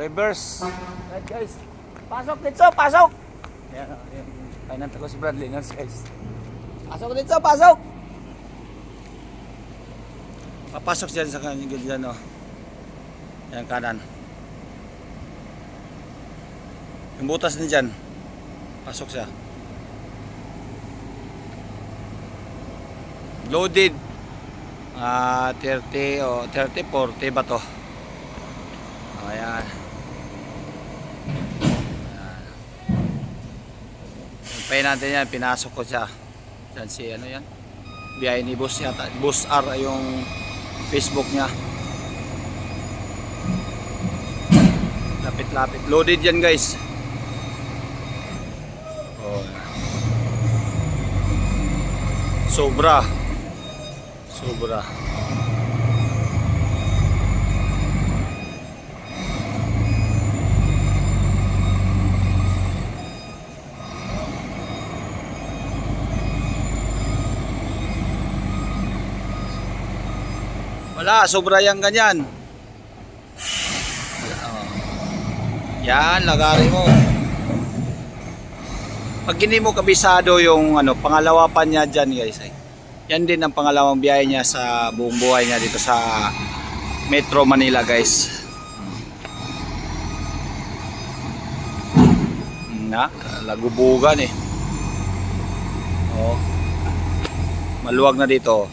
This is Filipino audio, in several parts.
reverse. Right guys. Pasok dito, pasok. Ayan, kainan ko si Bradley guys. Pasok dito, pasok. Papasok dyan sa kanya dyan, oh. Yan kanan. Yung butas din dyan. Pasok siya. Loaded. 30 o 30, 40 ba to? Ayan. Pay natin yan, pinasok ko siya. Yan si ano yan? Biyahe ni Boss yata. Boss R yung Facebook niya. Lapit-lapit. Loaded yan guys. Oh. Sobra. Sobra. Wala, sobra yang ganyan. Yan, lagari mo. Pag hindi mo kabisado yung ano, pangalawa pa niya dyan guys. Yan din ang pangalawang biyahe niya sa buong buhay niya dito sa Metro Manila guys. Na, lagubugan eh. Oh. Maluwag na dito.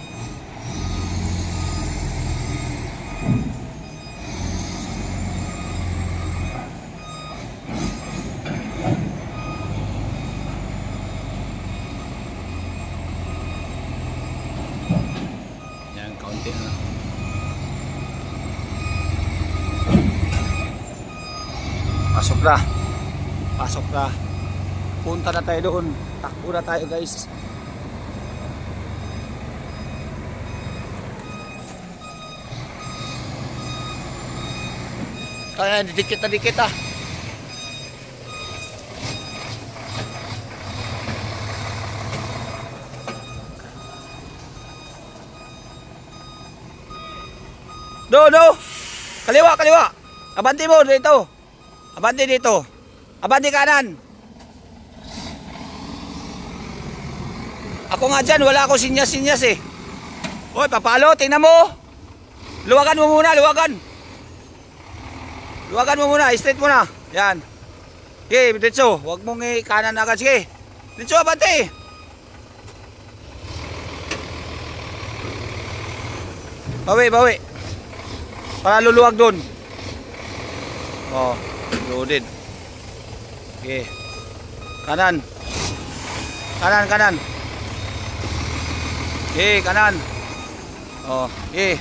Pasok na. Pasok na. Punta na tayo doon. Takbo na tayo guys. Kaya dikit na dikit ah. Do. Kaliwa, kaliwa. Abante mo dito. Abante dito. Abante kanan. Ako nga dyan, wala ako sinyas-sinyas eh. Hoy, papalo, tingnan mo. Luwagan mo muna, luwagan. Luwagan mo muna, straight mo na. Yan. Okay, dito. Huwag mong kanan agad. Sige. Dito, abante. Bawi. Para luluwag dun. Oh. Loaded. Okay. Kanan. Okay, kanan. Oh, okay.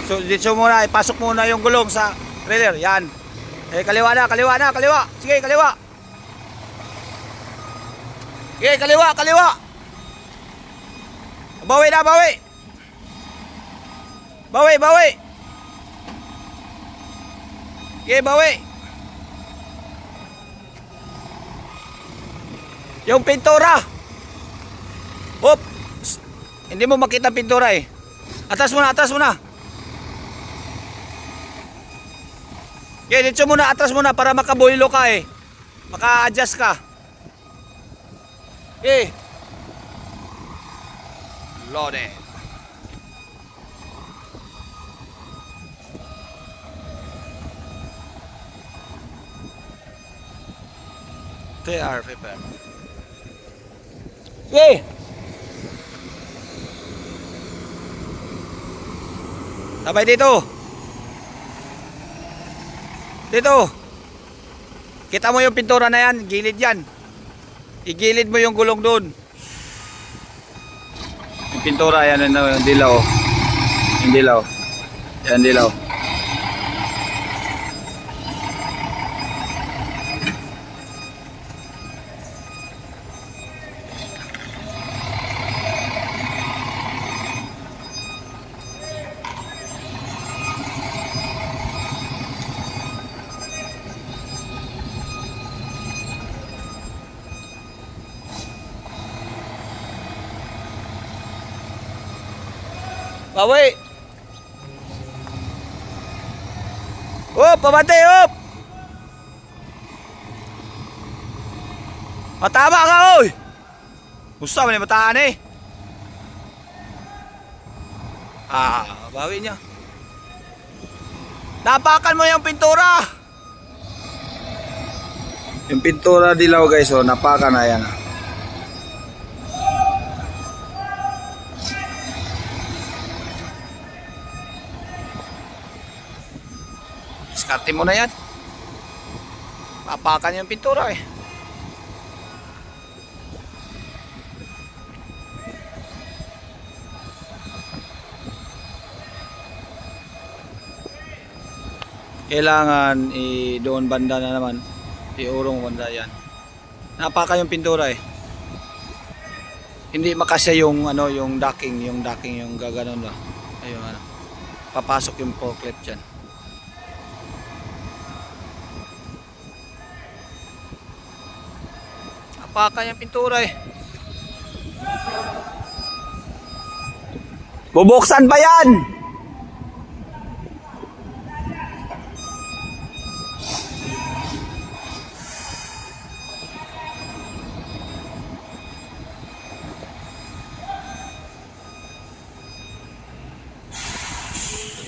So dito muna, ipasok muna yung gulong sa trailer. Yan. Kaliwa na. Sige, kaliwa. Okay, kaliwa. Bawi. Okay, bawi. Yung pintura. Hop. Hindi mo makita pintura eh. Atas muna. Okay, dito muna, atras muna para makabuhilo ka eh. Maka-adjust ka. Okay. Loaded. TR paper. Okay. Sabay dito. Kita mo yung pintura na yan, gilid yan. Igilid mo yung gulong doon. Yung pintura yan, yung dilaw. Yan dilaw. Bawi. Up, pabante, up! Matama ka, oy! Gusto mo na mataan eh. Bawi niya. Napakan mo yung pintura. Yung pintura dilaw guys, oh, napakan na yan. Diskarte mo na yan. Papakan yung pintura eh. Kailangan doon banda na naman. Iurong banda yan. Napaka yung pintura eh. Hindi makasya yung ano, yung docking yung gaganon ba. Ayun ano. Papasok yung forklift diyan. Napaka yung pintura eh. Bubuksan pa yan.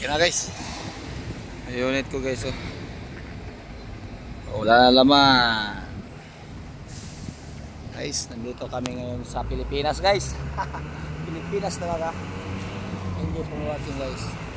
Okay na guys. Yung unit ko guys, oh. Wala na laman. Guys, nandito kami ngayon sa Pilipinas guys. Pilipinas talaga. Thank you for watching guys.